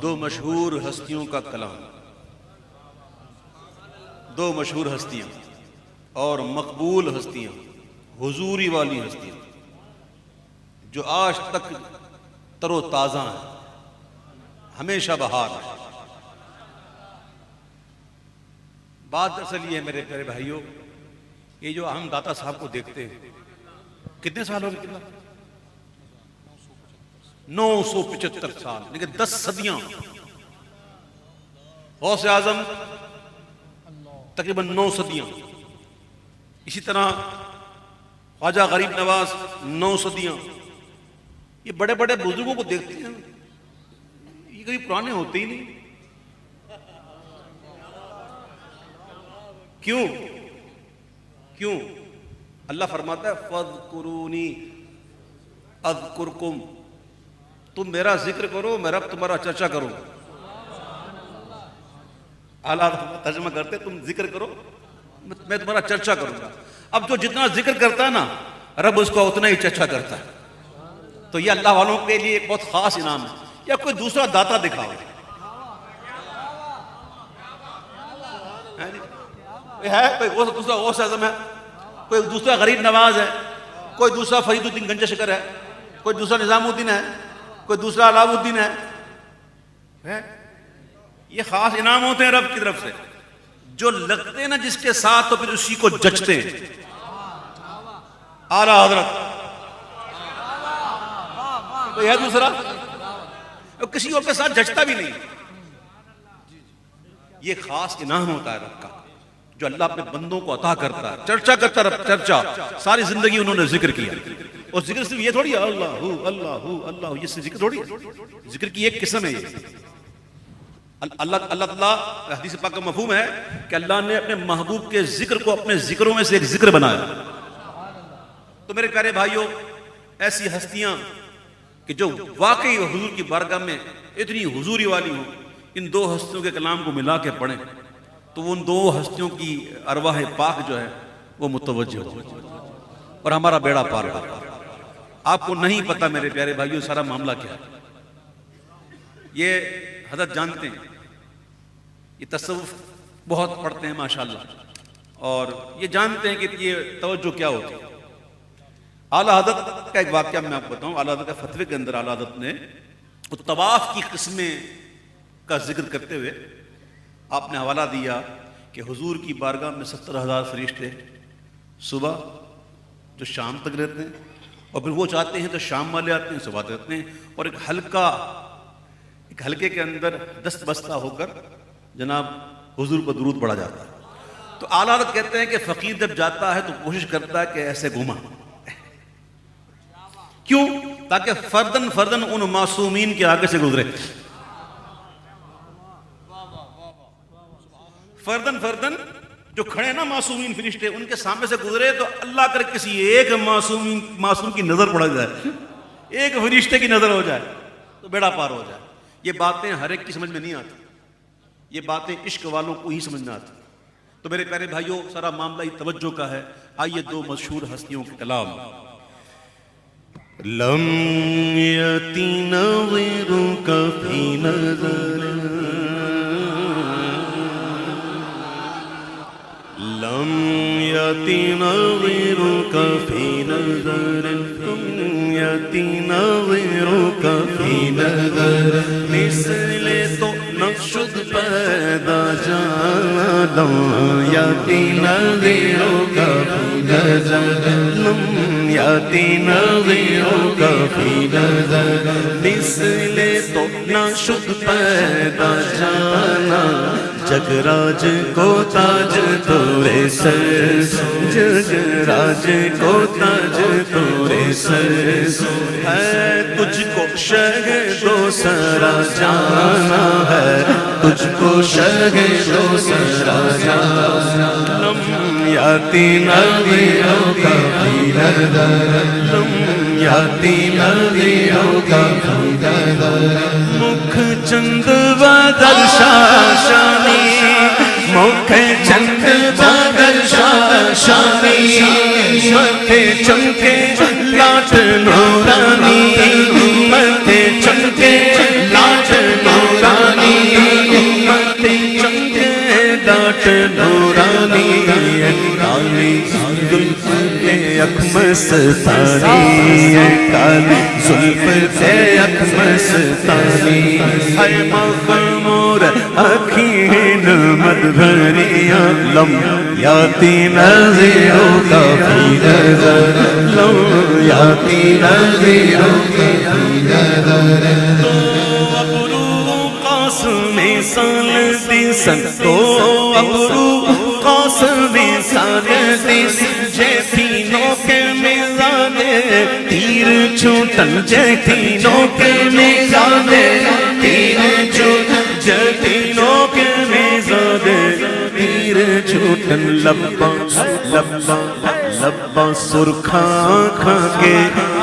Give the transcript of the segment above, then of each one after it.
دو مشہور ہستیوں کا کلام، دو مشہور ہستیاں اور مقبول ہستیاں، حضوری والی ہستیاں جو آج تک تر و تازہ ہیں، ہمیشہ بہار ہیں۔ بات اصل یہ ہے میرے پیارے بھائیوں، یہ جو ہم داتا صاحب کو دیکھتے ہیں، کتنے سال ہو گئے؟ 975 سال، لیکن 10 صدیاں۔ غوث اعظم تقریباً 9 صدیاں، اسی طرح خواجہ غریب نواز 9 صدیاں۔ یہ بڑے بڑے بزرگوں کو دیکھتے ہیں، یہ کبھی پرانے ہوتے ہی نہیں۔ کیوں؟ اللہ فرماتا ہے فَاذْكُرُونِي أَذْكُرْكُمْ، تم میرا ذکر کرو، میں رب تمہارا چرچا کروں۔ اعلیٰ ترجمہ کرتے تم ذکر کرو میں تمہارا چرچا کروں گا۔ اب جو جتنا ذکر کرتا ہے نا، رب اس کو اتنا ہی چرچا کرتا ہے۔ تو یہ اللہ والوں کے لیے ایک بہت خاص انعام ہے۔ یا کوئی دوسرا داتا دکھاؤ، ہے کوئی دوسرا غوث اعظم ہے، کوئی دوسرا غریب نواز ہے، کوئی دوسرا فرید الدین گنج شکر ہے، کوئی دوسرا نظام الدین ہے، کوئی دوسرا علاؤ الدین ہے۔ یہ خاص انعام ہوتے ہیں رب کی طرف سے، جو لگتے ہیں نا جس کے ساتھ تو پھر اسی کو جچتے ہیں۔ اعلیٰ حضرت کوئی ہے دوسرا، کسی اور کے ساتھ جچتا بھی نہیں۔ یہ خاص انعام ہوتا ہے رب کا، جو اللہ اپنے بندوں کو عطا کرتا ہے۔ چرچا کرتا رب، چرچا ساری زندگی انہوں نے ذکر کیا۔ اور ذکر صرف یہ تھوڑی ہے اللہ اللہ اللہ، یہ ذکر تھوڑی ہے، ذکر کی ایک قسم ہے یہ۔ اللہ تعالیٰ حدیث پاک کا مفہوم ہے کہ اللہ نے اپنے محبوب کے ذکر کو اپنے ذکروں میں سے ایک ذکر بنایا۔ تو میرے پیارے بھائیوں، ایسی ہستیاں کہ جو واقعی حضور کی بارگاہ میں اتنی حضوری والی ہوں، ان دو ہستیوں کے کلام کو ملا کے پڑھیں تو ان دو ہستیوں کی ارواح پاک جو ہے وہ متوجہ ہو اور ہمارا بیڑا پار ہو۔ آپ کو نہیں پتا میرے پیارے بھائیوں سارا معاملہ کیا ہے۔ یہ حضرت جانتے ہیں، یہ تصوف بہت پڑھتے ہیں ماشاءاللہ، اور یہ جانتے ہیں کہ یہ توجہ کیا ہوتی ہے۔ اعلیٰ حضرت کا ایک واقعہ میں آپ کو بتاؤں۔ اعلیٰ حضرت کا فتوے کے اندر اعلیٰ حضرت نے طواف کی قسمیں کا ذکر کرتے ہوئے آپ نے حوالہ دیا کہ حضور کی بارگاہ میں 70,000 فرشتے صبح جو شام تک رہتے ہیں، اور پھر وہ چاہتے ہیں تو شام والے آتے ہیں، صبح رہتے ہیں، اور ایک حلقے کے اندر دست بستہ ہو کر جناب حضور پر درود پڑھا جاتا ہے۔ تو اعلیٰ حضرت کہتے ہیں کہ فقیر جب جاتا ہے تو کوشش کرتا ہے کہ ایسے گھوما، کیوں؟ تاکہ فردن ان معصومین کے آگے سے گزرے۔ فردن جو کھڑے نا معصومین فرشتے، ان کے سامنے سے گزرے تو اللہ کر کسی ایک معصوم کی نظر پڑ جائے، ایک فرشتے کی نظر ہو جائے تو بیڑا پار ہو جائے۔ یہ باتیں ہر ایک کی سمجھ میں نہیں آتی، یہ باتیں عشق والوں کو ہی سمجھ میں آتی۔ تو میرے پیارے بھائیوں، سارا معاملہ ہی توجہ کا ہے۔ آئیے دو مشہور ہستیوں کے کلام۔ لم یتی نظرک فی نظر، لم یتی نظرک فی نظر، لم یتی نظرک فی نظر، مثل تو نشد پیدا جانا، لم یتی نظرک فی نظر، لم یتی نظرک فی نظر، مثل تو نشد پیدا جانا، جگ راج کو تاج تورے سر، جگ راج کو تاج تورے سر، ہے تجھ کو شہ دو سرا جانا، ہے تجھ کو شہ دو سرا جانا، لم یاتی نظرک فی نظر، لم یاتی نظرک فی نظر، مکھ چند بدر شاشانی، مکھ چند بدر شاشانی، متھے چمکے لاٹ نورانی، متھے چمکے لاٹ نورانی، یک مستانی کالی زلف سے یک مستانی ہے مغمور اکھین مدبریاں لم یاتی نظیروں کا فی نظر لم یاتی نظیروں کا فی نظر سال دیسن تو ابرو قاسم سال دیس جے تینوں کے میزانے تیر چھوٹن جے تینوں کے میزانے تیر چھوٹن جے تینوں کے میزانے تیر چھوٹن لباں لباں لباں سرخاں کھا کے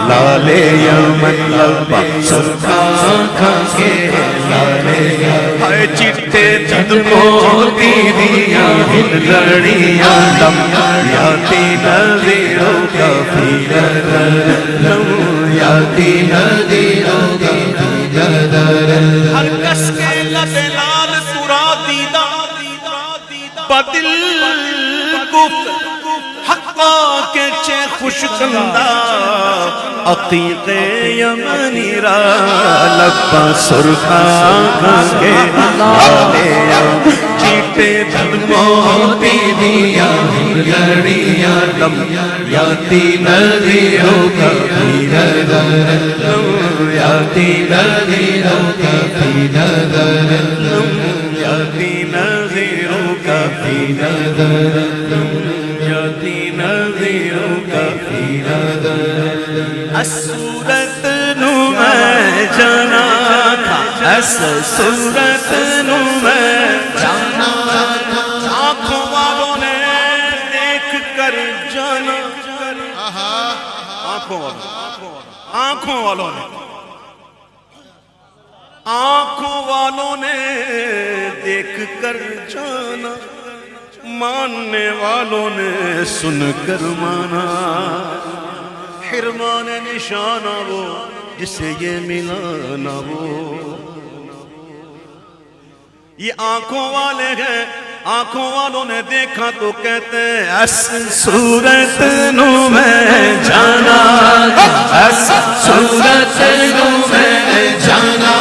لالے یمن لباں سرخاں کھا کے لالے ہائے چٹے چند موتی دیا ہن لڑیاں لم یاتی نظیروں کا فی نظر لم یاتی نظیروں کا فی نظر ہر کس کے لب لال ترا دیدہ بدل گفت حقا کے چے خوش کندہ عقیق یمنی را لبا سرخاں کھا کے لالے چیٹے دل موتی دیا لڑیاں لم یاتی نظیروں کا فی نظر لم یاتی نظیروں کا فی نظر لم یاتی نظیروں کا فی نظر لم یاتی نظیروں کا فی نظر صورت نو میں جانا تھا اس صورت نو میں جانا تھا آنکھوں والوں نے دیکھ کر جانا آنکھوں والوں نے آنکھوں والوں نے دیکھ کر جانا ماننے والوں نے سن کر مانا حرمان نشانہ وہ جسے یہ ملا نہ وہ یہ آنکھوں والے ہیں آنکھوں والوں نے دیکھا تو کہتے ہیں اس صورت نو میں جانا اس صورت نو میں جانا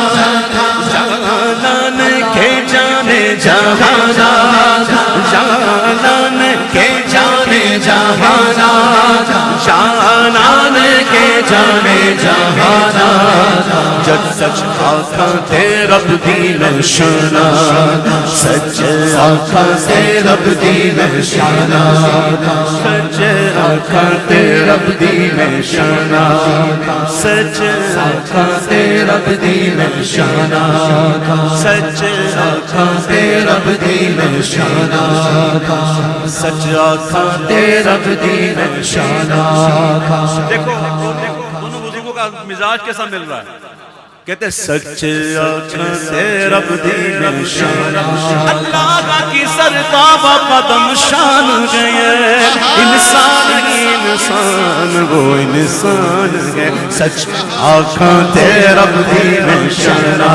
جانان کے جانے جہانا جانان کے جانے جہانا جانان کے جانے جہانا جب سچ آنکھاں تے رب دی نشانہ سچ آنکھاں تے رب دی نشانہ سچ آنکھاں تے رب دی نشانہ سچ آنکھاں تے رب دی نشانہ سچ آنکھاں تے رب دی نشانہ سچ آنکھاں تے رب دی نشانہ دیکھو دونوں بزرگوں کا مزاج کیسا مل رہا ہے کہتے سچ آنکھاں سے رب دی نشانہ اللہ کی سرتاب قدم شان گئے انسان انسان وہ انسان ہے سچ آنکھاں تے رب دی نشانہ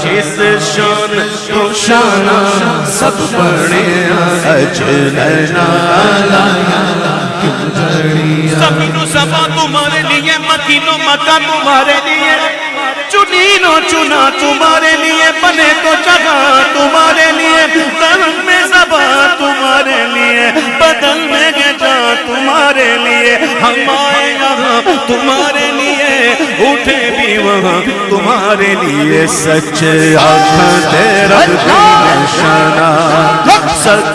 اس شان تو شانہ سب بڑے اجلنا لایا زمین و سبا تمہارے لیے مکین و مکہ تمہارے لیے چنین و چنا تمہارے لیے بنے تو جگہ تمہارے لیے درم میں زبا تمہارے لیے بدل میں گجا تمہارے لیے ہم آئے یہاں تمہارے لیے اٹھے بھی وہاں تمہارے لیے سچ آنکھاں تے رب دی نشانہ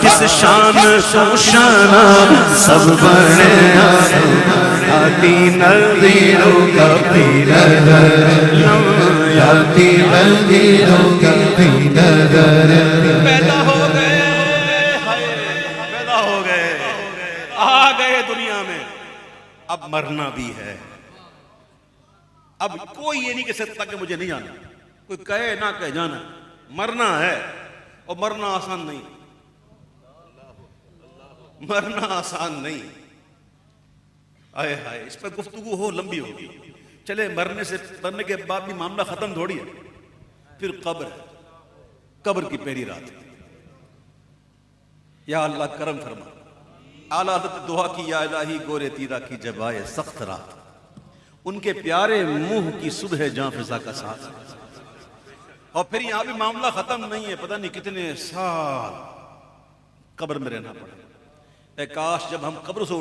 کس شان سو شانہ سب بڑے آتی نظیروں کا فی نظر آتی نظیروں کا فی نظر پیدا ہو گئے آ گئے دنیا میں اب مرنا بھی ہے اب کوئی یہ نہیں کہہ سکتا کہ مجھے نہیں جانا کوئی کہے نہ کہے جانا مرنا ہے اور مرنا آسان نہیں مرنا آسان نہیں آئے ہائے اس پر گفتگو ہو لمبی ہوگی چلے مرنے کے بعد بھی معاملہ ختم تھوڑی ہے پھر قبر ہے قبر کی پہلی رات یا اللہ کرم فرما اعلیٰ حضرت دعا کی یا الہی گورے تیرا کی جبائے سخت رات، ان کے پیارے منہ کی صبح جاں فضا کا ساتھ. اور پھر یہاں بھی معاملہ ختم نہیں ہے، پتہ نہیں کتنے سال قبر میں رہنا پڑے. اے کاش جب ہم قبر سے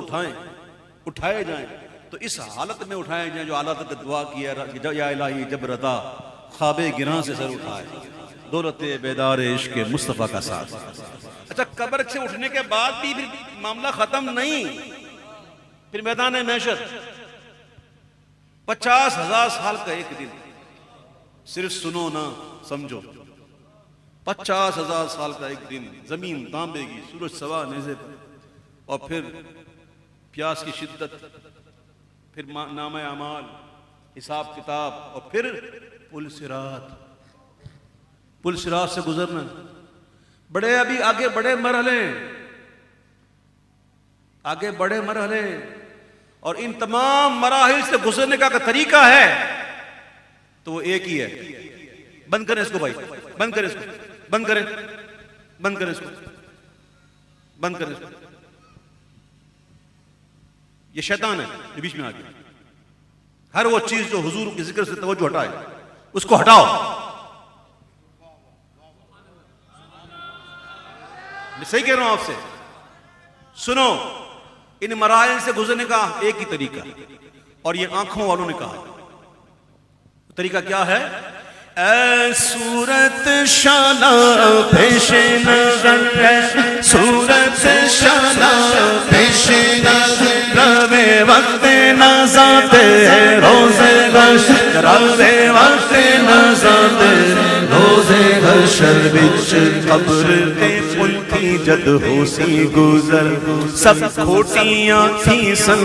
اٹھائے جائیں تو اس حالت میں اٹھائے جائیں جو اعلیٰ حضرت دعا کی ہے یا الہی جب رضا خواب گراں سے سر اٹھائے، دولت بیدار عشق مصطفیٰ کا ساتھ. اچھا قبر سے اٹھنے کے بعد بھی معاملہ ختم نہیں، پھر میدان محشر 50,000 سال کا ایک دن. صرف سنو نہ سمجھو، 50,000 سال کا ایک دن، زمین تانبے گی، سورج سوا نیزے پر، اور پھر پیاس کی شدت، پھر نامہ اعمال، حساب کتاب، اور پھر پل صراط سے گزرنا. بڑے ابھی آگے بڑے مرحلے، اور ان تمام مراحل سے گزرنے کا طریقہ ہے تو وہ ایک ہی ہے. بند کریں اس کو بھائی، بند کریں اس کو، بند کریں اس کو، بند کریں اس کو. یہ شیطان ہے جو بیچ میں آ گیا. ہر وہ چیز جو حضور کے ذکر سے توجہ ہٹائے اس کو ہٹاؤ. میں صحیح کہہ رہا ہوں آپ سے، سنو، ان مراحل سے گزرنے کا ایک ہی طریقہ، اور یہ آنکھوں والوں نے کہا. طریقہ کیا ہے؟ اے صورت شانہ پیش نظر ہے، صورت شانہ پیش نظر، روے وقت نزات روز حشر، روے وقت نزات روز حشر، بچ قبر کے پل تھی جد ہو سی گزر، سب کھوٹیاں تھی سن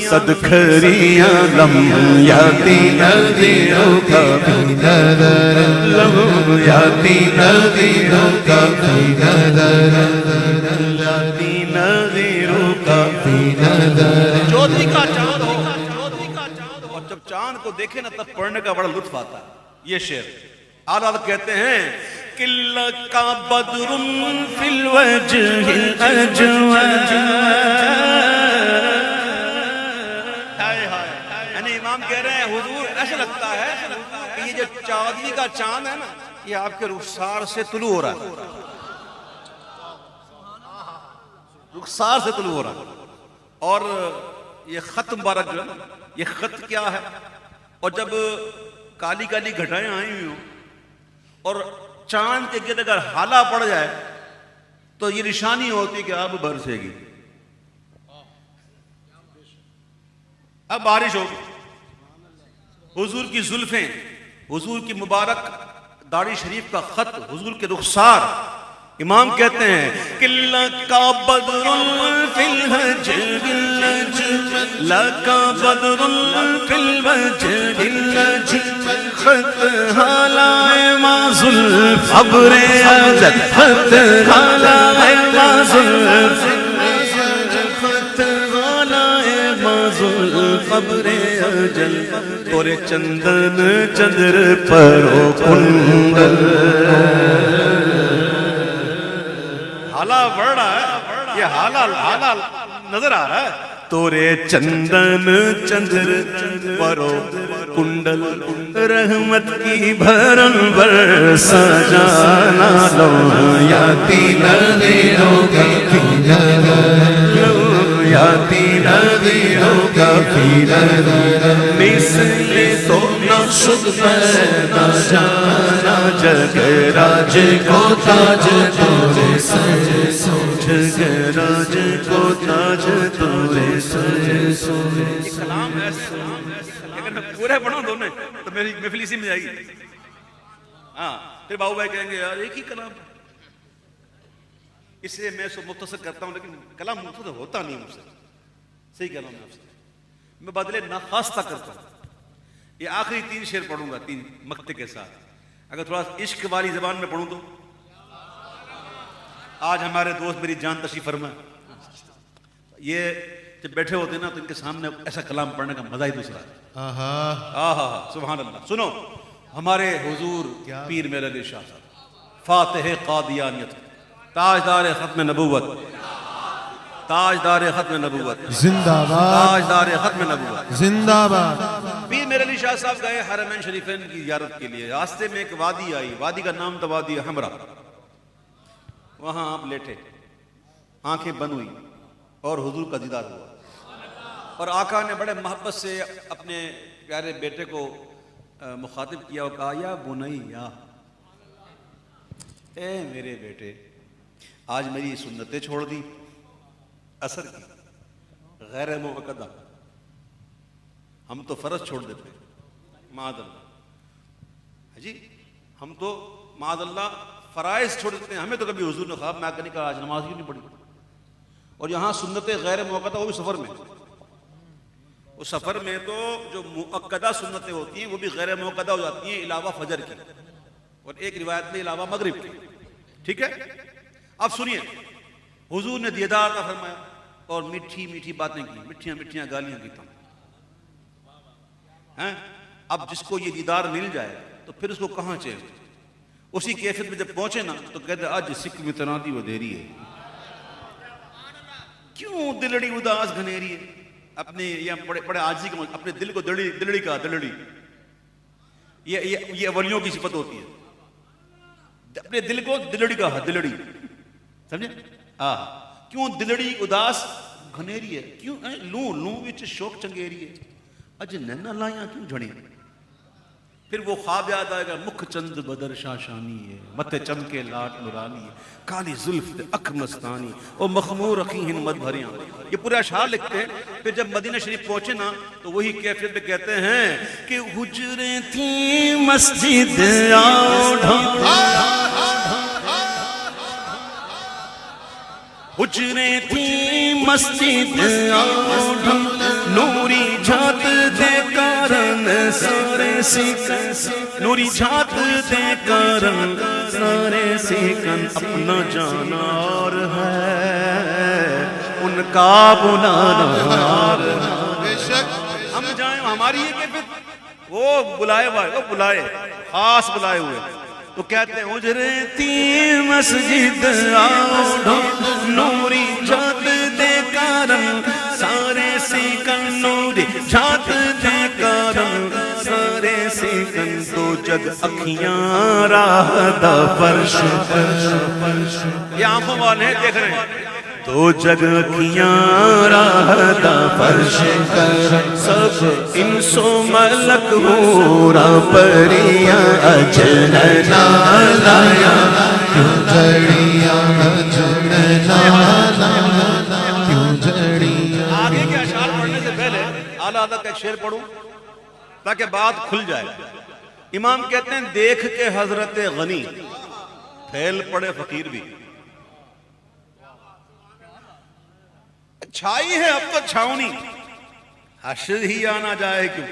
صد کھریاں، لمحیاتی نظروں کا لمحیاتی نظروں کا لمحیاتی نظروں کا چودھری کا چاند ہو، اور جب چاند کو دیکھے نا تب پڑھنے کا بڑا لطف آتا ہے. یہ شعر اعلیٰ کہتے ہیں کہ لَقَا بَدْرٌ فِي الْوَجْهِ الْأَجْوَدِ. یعنی امام کہہ رہے ہیں حضور ایسا لگتا ہے کہ یہ جو چودھری کا چاند ہے نا یہ آپ کے رخسار سے طلوع ہو رہا ہے، رخسار سے طلوع ہو رہا ہے. اور یہ خط مبارک جو ہے نا، یہ خط کیا ہے؟ اور جب کالی کالی گھٹائیں آئی ہوئی ہوں اور چاند کے گرد اگر ہالا پڑ جائے تو یہ نشانی ہوتی کہ اب برسے گی، اب بارش ہوگی. حضور کی زلفیں، حضور کی مبارک داڑھی شریف کا خط، حضور کے رخسار. امام کہتے ہیں کہ لَقَا بَدْرٌ فِي الْوَجْهِ الْأَجْوَدِ، لَقَا بَدْرٌ فِي الْوَجْهِ الْأَجْوَدِ، خط حالائے ما زلف ابر ازل، خط حالائے ما زلف خط حالائے ما زلف ابر اجل، تورے چندن چندر پرو کنڈل. حالا بڑھ رہا ہے، یہ حالا نظر آ رہا ہے. تورے چندن چندر پرو کنڈل، رحمت کی بھرن برسا جانا، لوحیاتی نظروں کا لوحیاتی نظروں کا مثل تو نہ شد پیدا جانا، جگ راج کو تاج تورے سر، جگ راج کو تاج تورے سر. یہ کلام ہے، اگر میں پورے پڑھوں دونوں تو میری محفل اسی میں جائے گی. ہاں پھر باؤ بھائی کہیں گے یار ایک ہی کلام، اس لیے میں اس کو مختصر کرتا ہوں، لیکن کلام مختصر ہوتا نہیں مجھ سے. صحیح کہہ رہا ہوں میں آپ سے، میں بدلے ناخواستہ کرتا ہوں. یہ آخری 3 شعر پڑھوں گا 3 مقطع کے ساتھ. اگر تھوڑا عشق والی زبان میں پڑھوں تو آج ہمارے دوست میری جان تشریف فرما، یہ جب بیٹھے ہوتے ہیں نا تو ان کے سامنے ایسا کلام پڑھنے کا مزہ ہی دوسرا ہے. سبحان اللہ. سنو، ہمارے حضور پیر میرے علی شاہ صاحب، فاتح قادیانیت، تاجدار ختم نبوت، تاجدار ختم نبوت، زندہ باد، تاجدار ختم نبوت۔ زندہ باد۔ پیر میرے علی شاہ صاحب گئے حرمین شریفین کی زیارت کے لیے، راستے میں ایک وادی آئی، وادی کا نام تھا وادی حمرا۔ وہاں آپ لیٹے، آنکھیں بند ہوئی اور حضور کا دیدار ہوا، اور آقا نے بڑے محبت سے اپنے پیارے بیٹے کو مخاطب کیا اور کہا یا بنیا، اے میرے بیٹے، آج میری سنتیں چھوڑ دی، اثر کی غیر موقدہ، ہم تو فرض چھوڑ دیتے معاذ اللہ، جی ہم تو معاذ اللہ فرائض چھوڑ دیتے ہیں، ہمیں تو کبھی حضور نے خواب میں آ کر نہیں کہا آج نماز کیوں نہیں پڑھی، اور یہاں سنتیں غیر موقدہ، وہ بھی سفر میں، اس سفر میں تو جو مؤکدہ سنتیں ہوتی ہیں وہ بھی غیر موقدہ ہو جاتی ہیں علاوہ فجر کی، اور ایک روایت میں علاوہ مغرب کی، ٹھیک ہے۔ اب سنیے، حضور نے دیدار کا فرمایا اور میٹھی میٹھی باتیں کی، میٹھیاں میٹھیاں گالیاں کی تم ہیں۔ اب جس کو یہ دیدار مل جائے تو پھر اس کو کہاں چاہیے، اسی کیفیت میں جب پہنچے نا تو کہتے آج سکھ میں تنادی وہ دیری ہے، کیوں دلڑی اداس گھنیری ہے، اپنے یہ بڑے عاجزی کا، اپنے دل کو دلڑی کا دلڑی، یہ اولیوں کی صفت ہوتی ہے، اپنے دل کو دلڑی کا دلڑی، سمجھے؟ کیوں دلڑی اداس گھنیری ہے، کیوں لوں وچ شوق چنگیری ہے، اج نینا لائیاں کیوں جھڑی، پھر وہ خواب یاد آئے گا، مکھ چند بدر شاشانی ہے، متھے چمکے لاٹ نورانی ہے، کالی زلف تے اکھ مستانی، او مخمور اکھی ہمت بھریاں، یہ پورا اشعار لکھتے ہیں۔ پھر جب مدینہ شریف پہنچے نا تو وہی کیفیت میں کہتے ہیں کہ حجریں تھیں مسجد حجریں تھیں مسجد نوری جھات دے کارن سارے سکن، نوری جھات دے کارن سارے سکن، اپنا جانا اور ہے ان کا بلانا اور ہے، ہم جائیں ہماری یہ کیفیت، وہ بلائے ہوئے، وہ بلائے خاص بلائے ہوئے، تو کہتے ہیں حجریں تھی مسجد نوری جھات دے کارن سارے سکن، نوری جھات دے کارن سارے سکن، تو جگ اکھیاں راہ دا فرش، یہ آنکھوں والے دیکھ رہے ہیں، تو جگ اکھیاں راہ دا فرش کر، سب انس و ملک ہورا پریاں اجننا لایا، کیوں جڑیاں اجننا لایا، کیوں جڑیاں۔ آگے کے اشعار پڑھنے سے پہلے اعلیٰ حضرت کا ایک شعر پڑھوں تاکہ بات کھل جائے۔ امام کہتے ہیں دیکھ کے حضرت غنی پھیل پڑے فقیر بھی، چھائی ہے اب تو چھاؤنی، حشر ہی آنا جائے کیوں،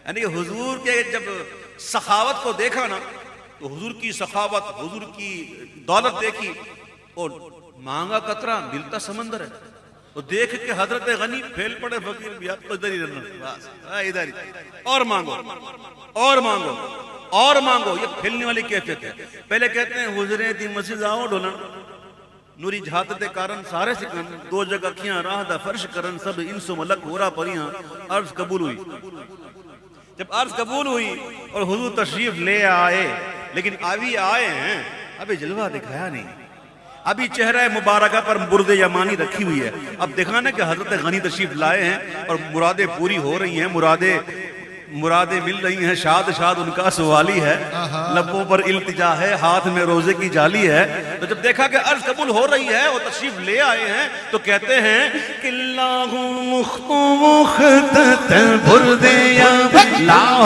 یعنی کہ حضور کے جب سخاوت کو دیکھا نا تو حضور کی سخاوت، حضور کی دولت دیکھی، اور مانگا قطرہ ملتا سمندر ہے، تو دیکھ کے حضرت غنی پھیل پڑے فقیر بھی، اب تو ادھر ہی رہنا، بس ادھر ہی، اور مانگو اور مانگو اور مانگو، یہ پھیلنے والی کیفیت ہے۔ پہلے کہتے ہیں حضریں دی مسجد آؤ ڈھولا، نوری جھات دے کارن سارے سکن، دو جگ اکھیاں راہ دا فرش کرن، سب انس و ملک ہورا پریاں، عرض قبول ہوئی۔ جب عرض قبول ہوئی اور حضور تشریف لے آئے، لیکن ابھی آئے ہیں، ابھی جلوہ دکھایا نہیں، ابھی چہرہ مبارکہ پر برد یمانی رکھی ہوئی ہے، اب دکھانا کہ حضرت غنی تشریف لائے ہیں اور مرادیں پوری ہو رہی ہیں، مرادیں مل رہی ہیں، شاد شاد ان کا سوالی ہے، لبوں پر التجا ہے، ہاتھ میں روزے کی جالی ہے۔ تو جب دیکھا کہ عرض قبول ہو رہی ہے اور تشریف لے آئے ہیں تو کہتے ہیں کہ اللہ مخدت بردیا، اللہ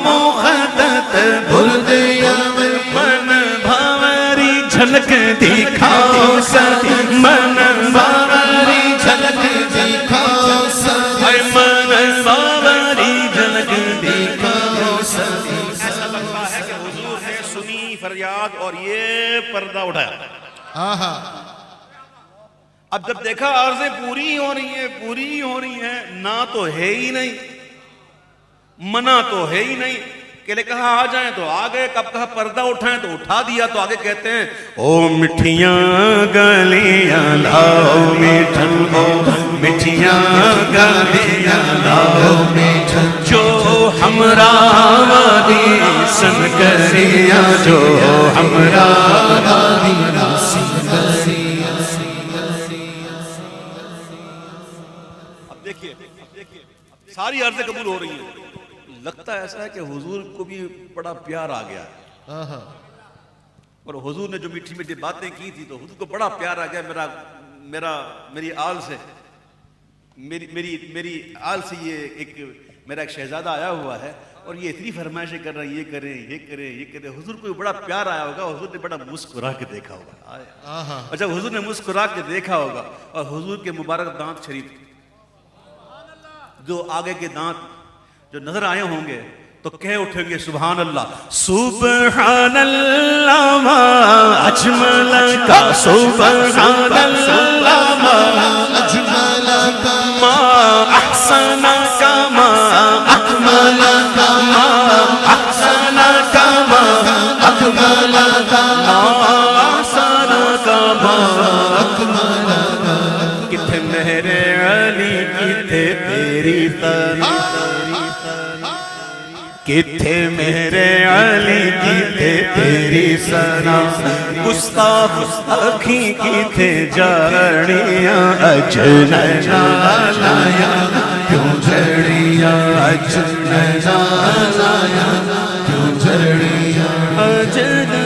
مخدت بردیا، من بھاوری جھلک دکھاؤ سر، من بھاوری جھلک دکھاؤ سر، من بھاوری جھلک دکھاؤ سر۔ ایسا لگتا ہے کہ حضور نے سنی فریاد اور یہ پردہ اٹھایا۔ اب جب دیکھا عرضیں پوری ہو رہی ہیں، نہ تو ہے ہی نہیں، منع تو ہے ہی نہیں، کہ نے کہا آ جائیں تو آ گئے, کب کہا پردہ اٹھائیں تو اٹھا دیا. تو آگے کہتے ہیں او مٹھیاں گلیاں لاؤ میٹھن, او مٹھیاں گلیاں لاؤ میٹھن, جو ہمراہ وادی سنگریاں, جو ہمراہ وادی سنگریاں. اب دیکھیے ساری عرضیں قبول ہو رہی ہیں. لگتا ایسا ہے کہ حضور کو بھی بڑا پیار آ گیا ہے, اور حضور نے جو میٹھی میٹھی باتیں کی تھی تو حضور کو بڑا پیار آ گیا. میری آل سے میری آل سے میرا ایک شہزادہ آیا ہوا ہے اور یہ اتنی فرمائشیں کر رہے ہیں, یہ کریں یہ کریں یہ کریں. حضور کو بڑا پیار آیا ہوگا, حضور نے بڑا مسکرا کے دیکھا ہوگا. اور جب حضور نے مسکرا کے دیکھا ہوگا اور حضور کے مبارک دانت شریف, جو آگے کے دانت جو نظر آئے ہوں گے تو کہہ اٹھیں گے سبحان اللہ. سبحان اللہ ما اجمل کا, سبحان اللہ ما اجمل کا, ما احسن کا, ما اکمل کا, ما احسن کا, ما اکمل کا, ما احسن کا, ما اکمل کا. کتھے میرے علی کتھے تیری تعریف, کتھے میرے علی کتھے تیری ثنا, گستاخ اکھیں کتھے جڑیاں اجننا لایا, کیوں جڑیاں اجننا لایا, کیوں جڑیاں اجننا